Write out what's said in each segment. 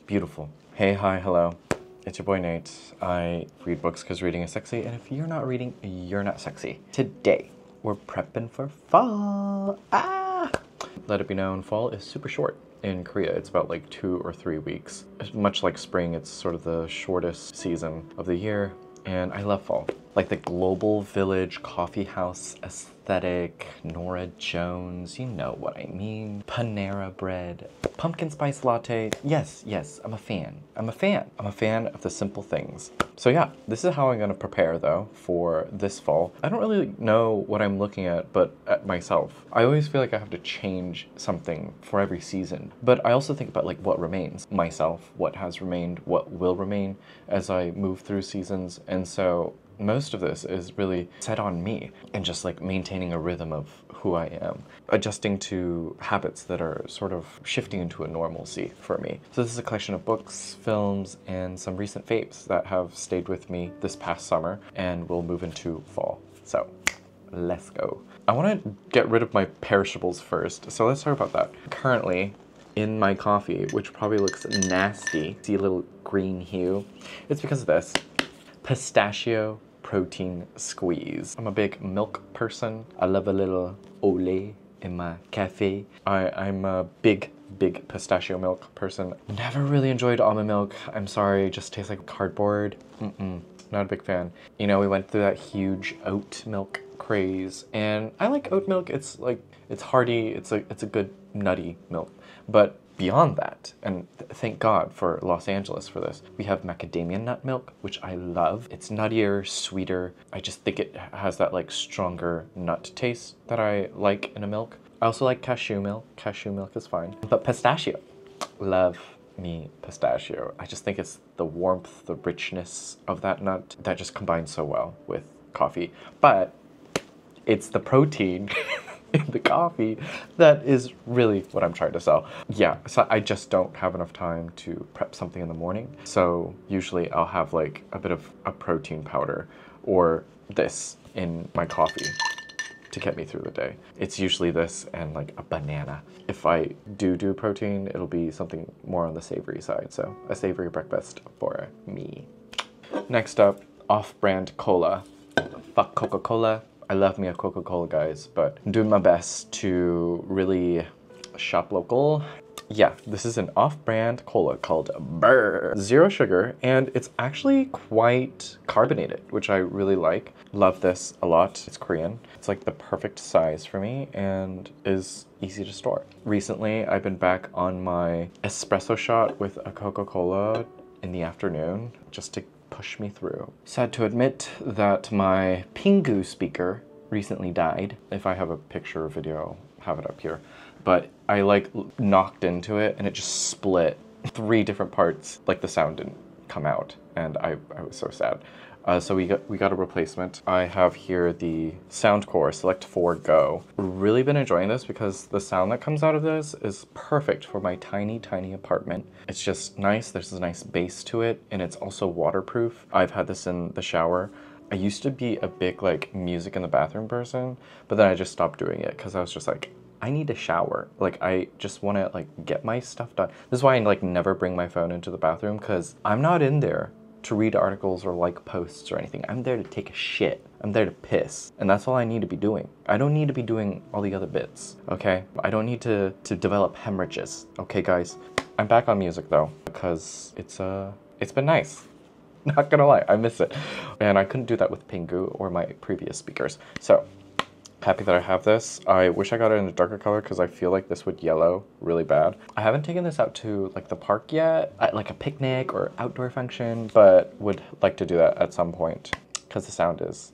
Beautiful. Hey, hi, hello. It's your boy Nate. I read books because reading is sexy, and if you're not reading, you're not sexy. Today, we're prepping for fall. Let it be known, fall is super short in Korea. It's about like 2 or 3 weeks. Much like spring, it's sort of the shortest season of the year, and I love fall. Like the global village coffee house aesthetic, Nora Jones, you know what I mean. Panera bread, pumpkin spice latte. Yes, I'm a fan. I'm a fan of the simple things. So yeah, this is how I'm gonna prepare though for this fall. I don't really know what I'm looking at, but at myself. I always feel like I have to change something for every season. But I also think about like what remains. Myself, what has remained, what will remain as I move through seasons. And so most of this is really set on me and just like maintaining a rhythm of who I am, adjusting to habits that are sort of shifting into a normalcy for me. So this is a collection of books, films, and some recent faves that have stayed with me this past summer and will move into fall. So let's go. I want to get rid of my perishables first, so let's talk about that. Currently, in my coffee, which probably looks nasty, see a little green hue, it's because of this. Pistachio protein squeeze. I'm a big milk person. I love a little ole in my cafe. I'm a big pistachio milk person. Never really enjoyed almond milk. I'm sorry, it just tastes like cardboard. Not a big fan. You know, we went through that huge oat milk craze, and I like oat milk. It's like, it's hearty, it's a good nutty milk. But beyond that, and thank God for Los Angeles for this, we have macadamia nut milk, which I love. It's nuttier, sweeter. I just think it has that like stronger nut taste that I like in a milk. I also like cashew milk. Cashew milk is fine. But pistachio, love me pistachio. I just think it's the warmth, the richness of that nut that just combines so well with coffee. But it's the protein in the coffee that is really what I'm trying to sell. Yeah, so I just don't have enough time to prep something in the morning. So usually I'll have like a bit of a protein powder or this in my coffee to get me through the day. It's usually this and like a banana. If I do protein, it'll be something more on the savory side. So a savory breakfast for me. Next up, off-brand cola. Fuck Coca-Cola. I love me a Coca-Cola, guys, but I'm doing my best to really shop local. Yeah, this is an off-brand cola called brrr. 0 sugar, and it's actually quite carbonated, which I really like. Love this a lot. It's Korean. It's like the perfect size for me and is easy to store. Recently, I've been back on my espresso shot with a Coca-Cola in the afternoon just to push me through. Sad to admit that my Pingu speaker recently died. If I have a picture or video, I'll have it up here. But I like knocked into it and it just split 3 different parts. Like the sound didn't come out and I was so sad. So we got a replacement. I have here the Soundcore Select 4 Go. Really been enjoying this because the sound that comes out of this is perfect for my tiny apartment. It's just nice. There's a nice bass to it and it's also waterproof. I've had this in the shower. I used to be a big like music in the bathroom person, but then I just stopped doing it because I was just like, I need a shower. Like I just want to like get my stuff done. This is why I like never bring my phone into the bathroom because I'm not in there to read articles or like posts or anything. I'm there to take a shit. I'm there to piss. And that's all I need to be doing. I don't need to be doing all the other bits, okay? I don't need to develop hemorrhages, okay guys? I'm back on music though, because it's been nice. Not gonna lie, I miss it. And I couldn't do that with Pingu or my previous speakers. So, happy that I have this. I wish I got it in a darker color because I feel like this would yellow really bad. I haven't taken this out to like the park yet, like a picnic or outdoor function, but would like to do that at some point because the sound is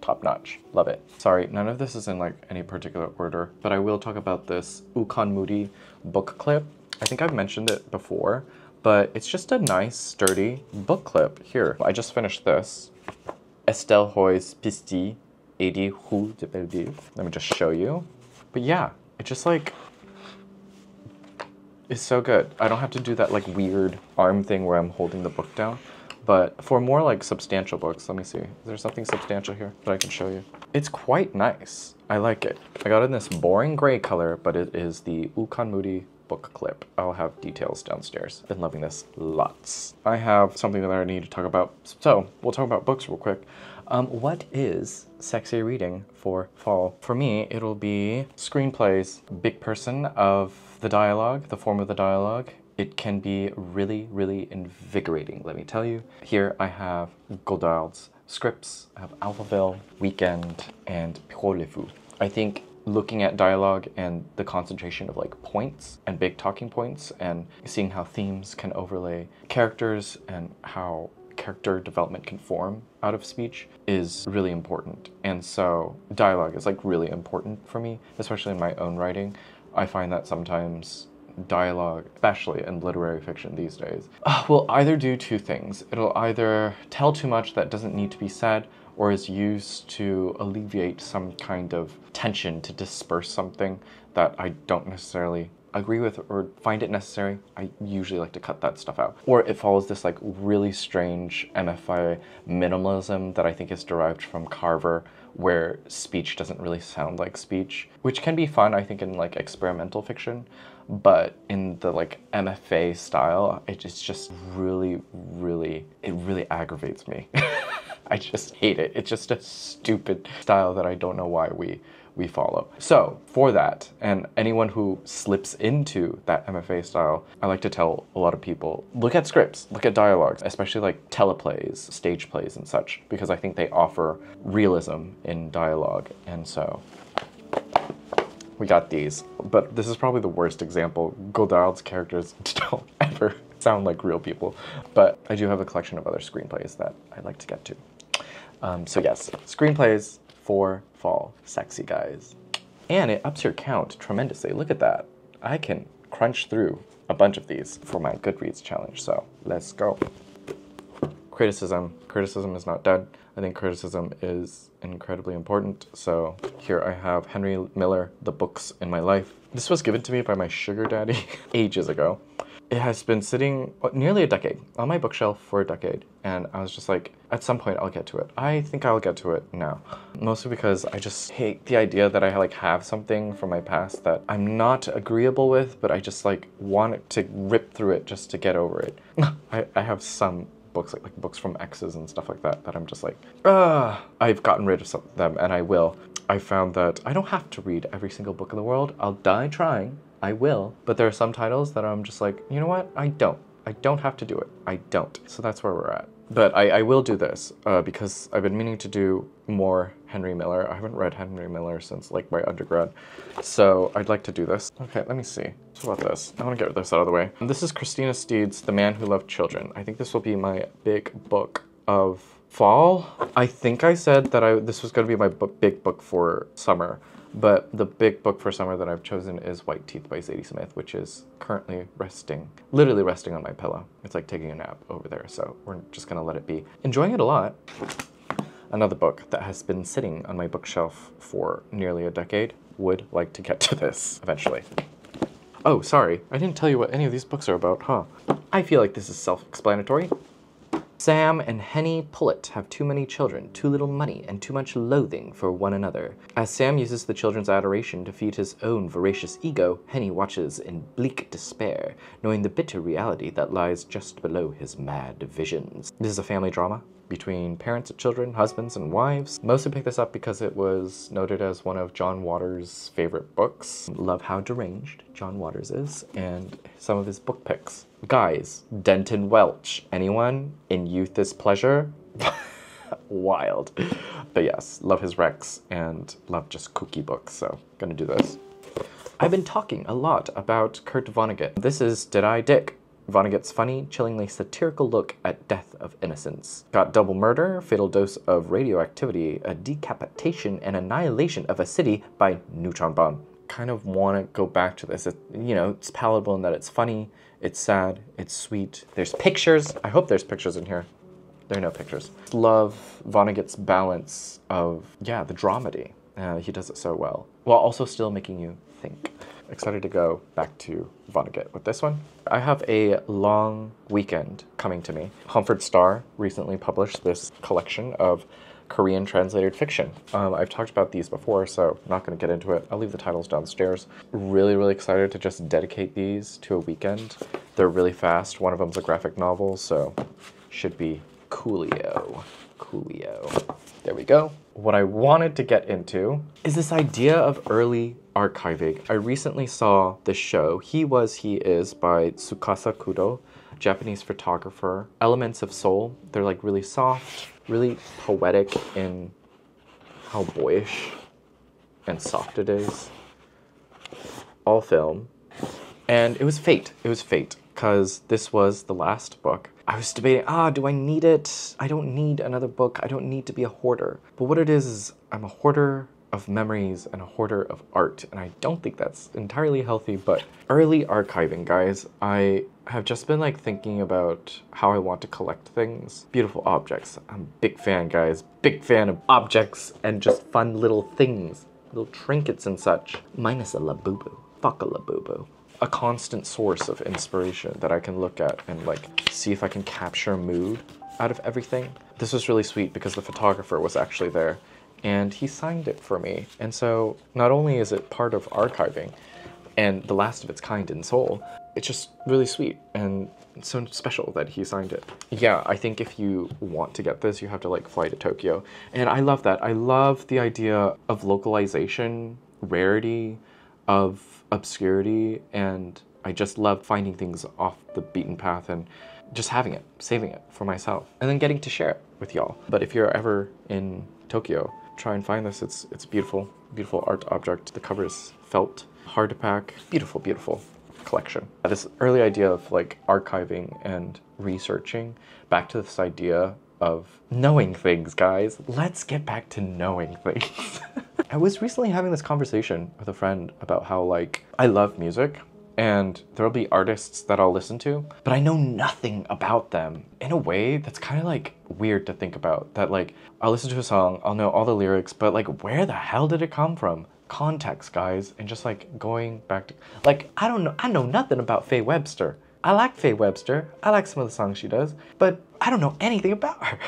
top notch. Love it. Sorry, none of this is in like any particular order, but I will talk about this ukanmuri book clip. I think I've mentioned it before, but it's just a nice sturdy book clip. Here, I just finished this. Estelle Hoy's Pisti. Let me just show you. But yeah, it just like is so good. I don't have to do that like weird arm thing where I'm holding the book down. But for more like substantial books, let me see. Is there something substantial here that I can show you? It's quite nice. I like it. I got it in this boring gray color, but it is the ukanmuri book clip. I'll have details downstairs. Been loving this lots. I have something that I need to talk about. So we'll talk about books real quick. What is sexy reading for fall? For me, it'll be screenplays, big person of the dialogue, the form of the dialogue. It can be really, really invigorating, let me tell you. Here I have Godard's scripts. I have Alphaville, Weekend, and Pierrot. I think looking at dialogue and the concentration of like points and big talking points and seeing how themes can overlay characters and how character development can form out of speech is really important. And so dialogue is like really important for me, especially in my own writing. I find that sometimes dialogue, especially in literary fiction these days, will either do two things. It'll either tell too much that doesn't need to be said, or is used to alleviate some kind of tension, to disperse something that I don't necessarily agree with or find it necessary. I usually like to cut that stuff out. Or it follows this like really strange MFI minimalism that I think is derived from Carver, where speech doesn't really sound like speech, which can be fun, I think, in like experimental fiction, but in the like MFA style, it's just really aggravates me. I just hate it. It's just a stupid style that I don't know why we follow. So for that, and anyone who slips into that MFA style, I like to tell a lot of people, look at scripts, look at dialogues, especially like teleplays, stage plays and such, because I think they offer realism in dialogue. And so we got these, but this is probably the worst example. Godard's characters don't ever sound like real people, but I do have a collection of other screenplays that I'd like to get to. So yes, screenplays for fall, sexy guys. And it ups your count tremendously. Look at that. I can crunch through a bunch of these for my Goodreads challenge, so let's go. Criticism. Criticism is not dead. I think criticism is incredibly important. So here I have Henry Miller, The Books in My Life. This was given to me by my sugar daddy ages ago. It has been sitting nearly a decade on my bookshelf for a decade, and I was just like, at some point I'll get to it. I think I'll get to it now. Mostly because I just hate the idea that I like have something from my past that I'm not agreeable with, but I just like want to rip through it just to get over it. I have some books, like books from exes and stuff like that, that I'm just like, I've gotten rid of some of them, and I will. I found that I don't have to read every single book in the world. I'll die trying. I will. But there are some titles that I'm just like, you know what? I don't have to do it. I don't. So that's where we're at. But I will do this because I've been meaning to do more Henry Miller. I haven't read Henry Miller since like my undergrad. So I'd like to do this. Okay, let me see. What about this? I want to get this out of the way. This is Christina Steed's The Man Who Loved Children. I think this will be my big book of fall. I think I said that this was going to be my big book for summer. But the big book for summer that I've chosen is White Teeth by Zadie Smith, which is currently resting, literally resting on my pillow. It's like taking a nap over there, so we're just gonna let it be. Enjoying it a lot. Another book that has been sitting on my bookshelf for nearly a decade. Would like to get to this eventually. Oh, sorry, I didn't tell you what any of these books are about, huh? I feel like this is self-explanatory. Sam and Henny Pullet have too many children, too little money, and too much loathing for one another. As Sam uses the children's adoration to feed his own voracious ego, Henny watches in bleak despair, knowing the bitter reality that lies just below his mad visions. This is a family drama between parents and children, husbands and wives. Mostly picked this up because it was noted as one of John Waters' favorite books. Love how deranged John Waters is, and some of his book picks. Guys, Denton Welch. Anyone? In Youth is Pleasure? Wild. But yes, love his Rex and love just kooky books, so gonna do this. I've been talking a lot about Kurt Vonnegut. This is Did I Dick? Vonnegut's funny, chillingly satirical look at death of innocence. Got double murder, fatal dose of radioactivity, a decapitation and annihilation of a city by neutron bomb. Kind of want to go back to this. You know, it's palatable in that it's funny, it's sad, it's sweet. There's pictures. I hope there's pictures in here. There are no pictures. Love Vonnegut's balance of, yeah, the dramedy. He does it so well, while also still making you think. excited to go back to Vonnegut with this one. I have a long weekend coming to me. Humford Star recently published this collection of Korean translated fiction. I've talked about these before, so I'm not going to get into it. I'll leave the titles downstairs. Really, really excited to just dedicate these to a weekend. They're really fast. One of them's a graphic novel, so should be coolio. Coolio. There we go. What I wanted to get into is this idea of early archiving. I recently saw this show, He Was, He Is by Tsukasa Kudo, Japanese photographer. Elements of Soul. They're like really soft, really poetic in how boyish and soft it is. All film. And it was fate. It was fate, because this was the last book. I was debating, do I need it? I don't need another book. I don't need to be a hoarder. But what it is I'm a hoarder of memories and a hoarder of art. And I don't think that's entirely healthy, but early archiving, guys. I have just been like thinking about how I want to collect things. Beautiful objects. I'm a big fan, guys. Big fan of objects and just fun little things. Little trinkets and such. Minus a labubu. Fuck a labubu. A constant source of inspiration that I can look at and like see if I can capture mood out of everything. This was really sweet because the photographer was actually there and he signed it for me. And so not only is it part of archiving and the last of its kind in Seoul, it's just really sweet and so special that he signed it. Yeah, I think if you want to get this, you have to like fly to Tokyo. And I love that. I love the idea of localization, rarity, of obscurity, and I just love finding things off the beaten path and just having it, saving it for myself, and then getting to share it with y'all. But if you're ever in Tokyo, try and find this. It's a beautiful, beautiful art object. The cover is felt, hard to pack, beautiful, beautiful collection. This early idea of like archiving and researching, back to this idea of knowing things, guys. Let's get back to knowing things. I was recently having this conversation with a friend about how like I love music and there'll be artists that I'll listen to, but I know nothing about them in a way that's kind of like weird to think about. That like I'll listen to a song, I'll know all the lyrics, but like where the hell did it come from? Context, guys. And just like going back to like I know nothing about Faye Webster. I like Faye Webster. I like some of the songs she does, but I don't know anything about her.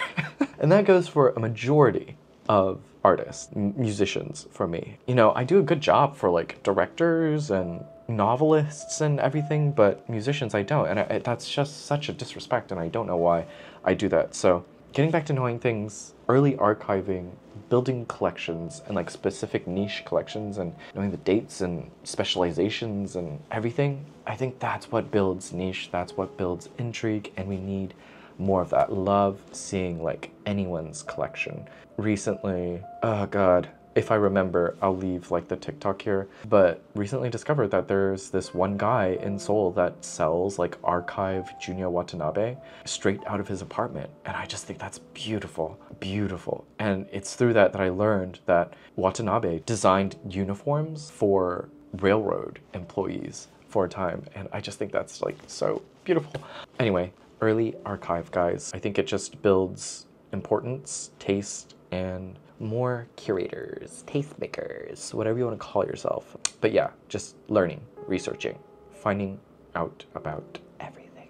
And that goes for a majority of artists, musicians for me. You know, I do a good job for like directors and novelists and everything, but musicians I don't. And that's just such a disrespect, and I don't know why I do that. So getting back to knowing things, early archiving, building collections and like specific niche collections and knowing the dates and specializations and everything, I think that's what builds niche, that's what builds intrigue, and we need more of that. Love seeing like anyone's collection. Recently, oh god, if I remember, I'll leave like the TikTok here, but recently discovered that there's this one guy in Seoul that sells like archive Junya Watanabe straight out of his apartment. And I just think that's beautiful, beautiful. And it's through that I learned that Watanabe designed uniforms for railroad employees for a time. And I just think that's like so beautiful. Anyway, early archive, guys. I think it just builds importance, taste, and more curators, tastemakers, whatever you want to call yourself. But yeah, just learning, researching, finding out about everything.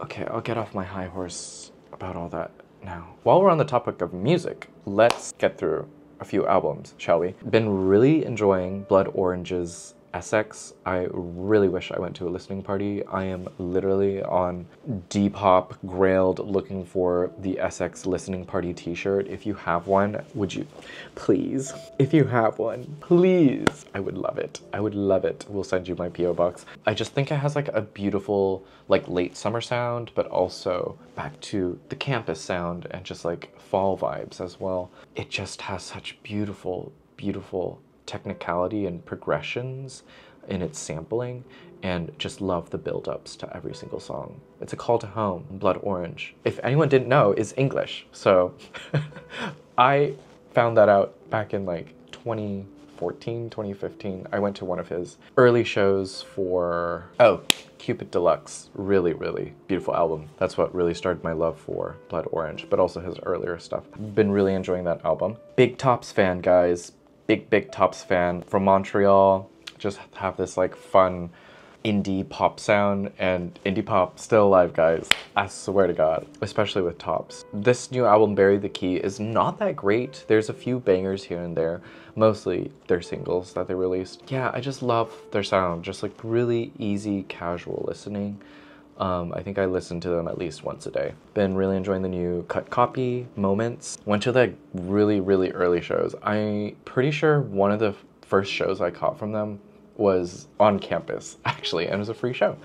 Okay, I'll get off my high horse about all that now. While we're on the topic of music, let's get through a few albums, shall we? Been really enjoying Blood Orange's Essex. I really wish I went to a listening party. I am literally on Depop Grailed looking for the Essex listening party t-shirt. If you have one, would you please? If you have one, please. I would love it. I would love it. We'll send you my P.O. box. I just think it has like a beautiful like late summer sound, but also back to the campus sound and just like fall vibes as well. It just has such beautiful, beautiful technicality and progressions in its sampling, and just love the build-ups to every single song. It's a call to home. Blood Orange, if anyone didn't know, is English. So I found that out back in like 2014, 2015. I went to one of his early shows for, Cupid Deluxe. Really, really beautiful album. That's what really started my love for Blood Orange, but also his earlier stuff. Been really enjoying that album. Big Tops fan, guys. Big Tops fan from Montreal. just have this like fun indie pop sound, and indie pop still alive, guys. I swear to God, especially with tops. This new album, Bury the Key, is not that great. There's a few bangers here and there, mostly their singles that they released. Yeah, I just love their sound, just like really easy, casual listening. I think I listen to them at least once a day. Been really enjoying the new Cut Copy Moments. Went to the really early shows. I'm pretty sure one of the first shows I caught from them was on campus, actually, and it was a free show.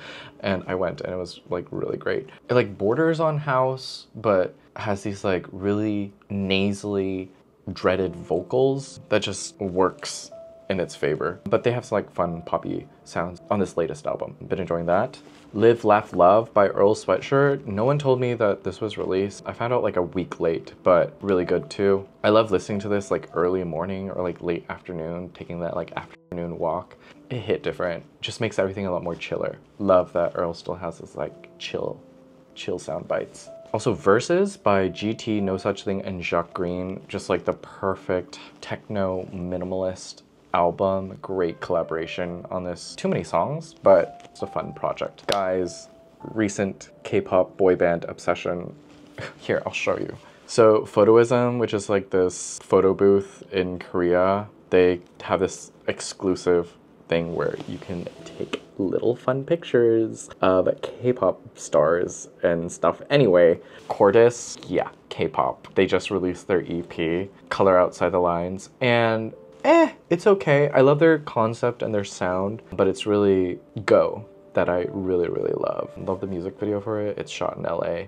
And I went, and it was like really great. It like borders on house, but has these like really nasally dreaded vocals that just works in its favor. But they have some like fun poppy sounds on this latest album. Been enjoying that. Live, Laugh, Love by Earl Sweatshirt. No one told me that this was released. I found out like a week late, but really good too. I love listening to this like early morning or like late afternoon, taking that like afternoon walk. It hit different. Just makes everything a lot more chiller. Love that Earl still has this like chill sound bites. Also Verses by GT, No Such Thing, and Jacques Green. Just like the perfect techno minimalist album. Great collaboration on this. Too many songs, but it's a fun project. Guys, recent K-pop boy band obsession. Here, I'll show you. So Photoism, which is like this photo booth in Korea, they have this exclusive thing where you can take little fun pictures of K-pop stars and stuff. Anyway, Cortis, yeah, K-pop. They just released their EP, Color Outside the Lines, and it's okay. I love their concept and their sound, but it's really Go that I really love. Love the music video for it. It's shot in LA,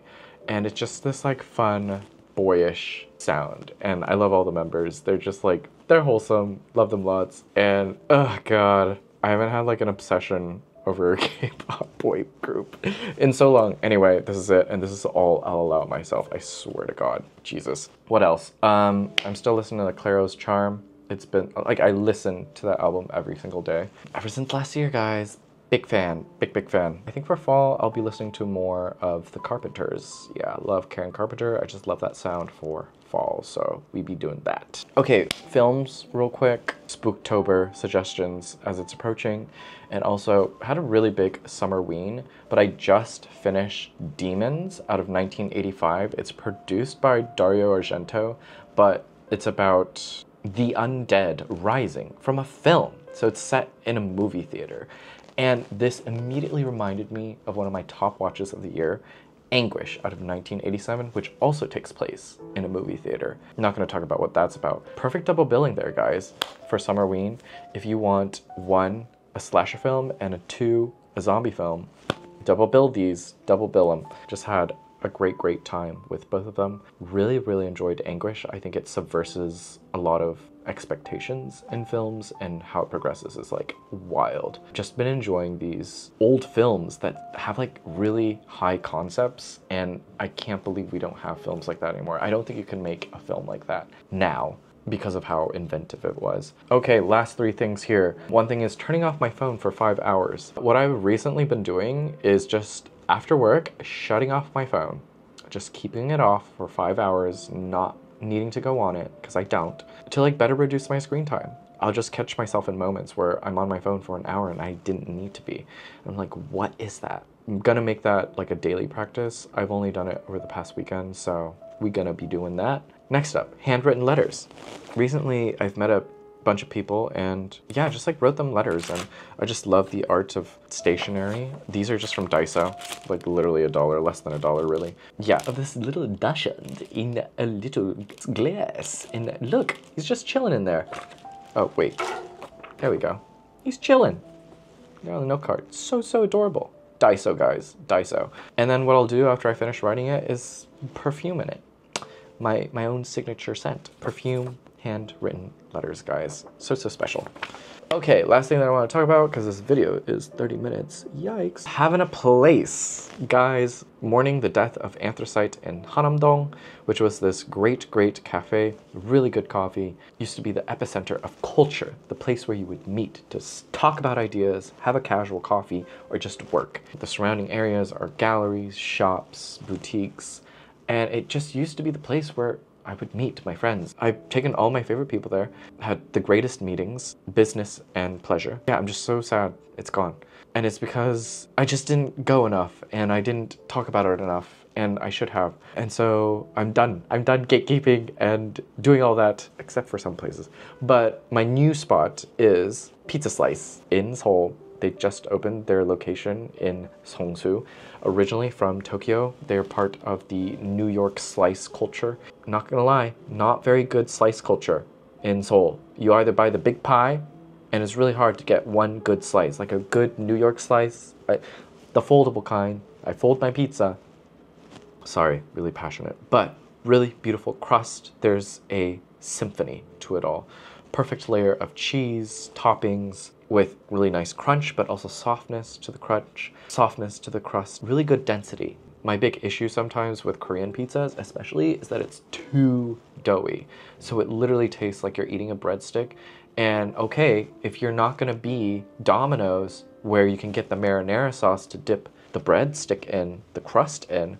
and it's just this like fun, boyish sound, and I love all the members. They're just like, they're wholesome, love them lots, and oh god, I haven't had like an obsession over a K-pop boy group in so long. Anyway, this is it, and this is all I'll allow myself, I swear to God. Jesus. What else? I'm still listening to the Claire's Charm. It's been, like, I listen to that album every single day. Ever since last year, guys. Big fan, big fan. I think for fall, I'll be listening to more of The Carpenters. Yeah, I love Karen Carpenter. I just love that sound for fall, so we be doing that. Okay, films real quick. Spooktober suggestions as it's approaching. And also, had a really big summer ween, but I just finished Demons out of 1985. It's produced by Dario Argento, but it's about the undead rising from a film. So it's set in a movie theater. And this immediately reminded me of one of my top watches of the year, Anguish out of 1987, which also takes place in a movie theater. I'm not going to talk about what that's about. Perfect double billing there, guys, for Summerween. If you want 1, a slasher film, and 2, a zombie film, double bill these, double bill them. Just had a great time with both of them. Really enjoyed Anguish. I think it subverses a lot of expectations in films, and how it progresses is like wild. Just been enjoying these old films that have like really high concepts, and I can't believe we don't have films like that anymore. I don't think you can make a film like that now because of how inventive it was. Okay, last 3 things here. One thing is turning off my phone for 5 hours. What I've recently been doing is just after work, shutting off my phone, just keeping it off for 5 hours, not needing to go on it, because I don't, to like better reduce my screen time. I'll just catch myself in moments where I'm on my phone for an hour and I didn't need to be. And I'm like, what is that? I'm gonna make that like a daily practice. I've only done it over the past weekend, so we're gonna be doing that. Next up, handwritten letters. Recently, I've met a bunch of people and yeah, just like wrote them letters, and I just love the art of stationery. These are just from Daiso, like literally $1, less than $1 really. Yeah, of this little dachshund in a little glass, and look, he's just chilling in there. Oh wait, there we go. He's chilling. They're on the note card. So adorable. Daiso, guys, Daiso. And then what I'll do after I finish writing it is perfume in it. My own signature scent. Perfume, handwritten letters, guys. So special. Okay, last thing that I want to talk about, because this video is 30 minutes, yikes. Having a place. Guys, mourning the death of Anthracite in Hanamdong, which was this great cafe, really good coffee. Used to be the epicenter of culture, the place where you would meet to talk about ideas, have a casual coffee, or just work. The surrounding areas are galleries, shops, boutiques, and it just used to be the place where I would meet my friends. I've taken all my favorite people there, had the greatest meetings, business and pleasure. Yeah, I'm just so sad it's gone. And it's because I just didn't go enough and I didn't talk about it enough, and I should have. And so I'm done. I'm done gatekeeping and doing all that, except for some places. But my new spot is Pizza Slice in Seoul. They just opened their location in Seongsu. Originally from Tokyo, they're part of the New York slice culture. Not gonna lie, not very good slice culture in Seoul. You either buy the big pie, and it's really hard to get one good slice, like a good New York slice, the foldable kind. I fold my pizza. Sorry, really passionate, but really beautiful crust. There's a symphony to it all. Perfect layer of cheese, toppings, with really nice crunch, but also softness to the crunch, softness to the crust, really good density. My big issue sometimes with Korean pizzas, especially, is that it's too doughy. So it literally tastes like you're eating a breadstick. And okay, if you're not gonna be Domino's, where you can get the marinara sauce to dip the breadstick in, the crust in,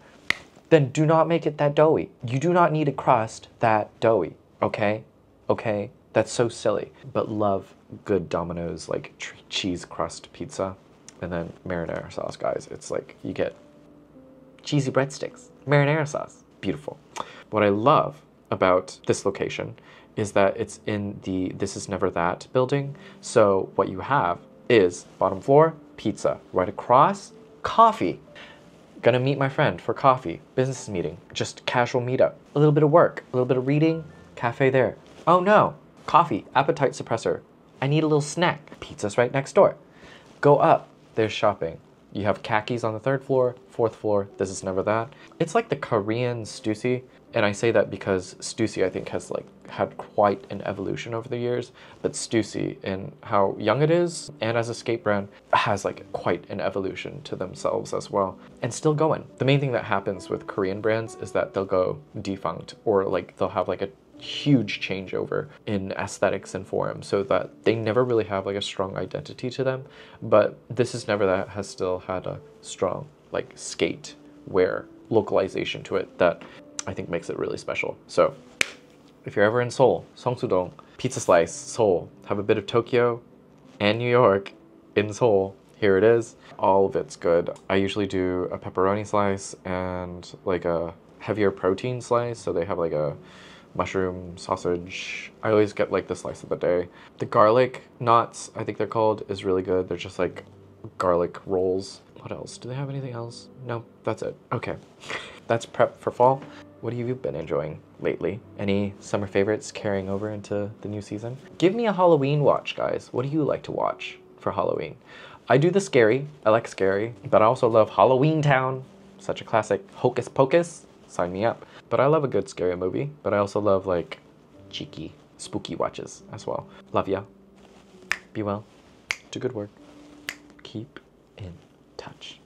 then do not make it that doughy. You do not need a crust that doughy, okay? Okay? That's so silly. But love good Domino's like cheese crust pizza. And then marinara sauce, guys. It's like you get cheesy breadsticks, marinara sauce. Beautiful. What I love about this location is that it's in the This Is Never That building. So what you have is bottom floor, pizza. Right across, coffee. Gonna meet my friend for coffee, business meeting, just casual meetup. A little bit of work, a little bit of reading, cafe there. Oh no, coffee, appetite suppressor. I need a little snack. Pizza's right next door. Go up, there's shopping. You have khakis on the 3rd floor, 4th floor, This Is Never That. It's like the Korean Stussy, and I say that because Stussy I think has like had quite an evolution over the years, but Stussy, in how young it is and as a skate brand, has like quite an evolution to themselves as well, and still going. The main thing that happens with Korean brands is that they'll go defunct, or like they'll have like a huge changeover in aesthetics and form, so that they never really have like a strong identity to them. But This Is Never That has still had a strong like skate wear localization to it that I think makes it really special. So if you're ever in Seoul, Seongsu-dong, Pizza Slice, Seoul, have a bit of Tokyo and New York in Seoul, here it is. All of it's good. I usually do a pepperoni slice and like a heavier protein slice, so they have like a mushroom sausage. I always get like the slice of the day. The garlic knots, I think they're called, is really good. They're just like garlic rolls. What else? Do they have anything else? No, that's it. Okay, that's prep for fall. What have you been enjoying lately? Any summer favorites carrying over into the new season? Give me a Halloween watch, guys. What do you like to watch for Halloween? I do the scary. I like scary, but I also love Halloween Town. Such a classic. Hocus Pocus. Sign me up. But I love a good scary movie, but I also love like cheeky, spooky watches as well. Love ya. Be well. Do good work. Keep in touch.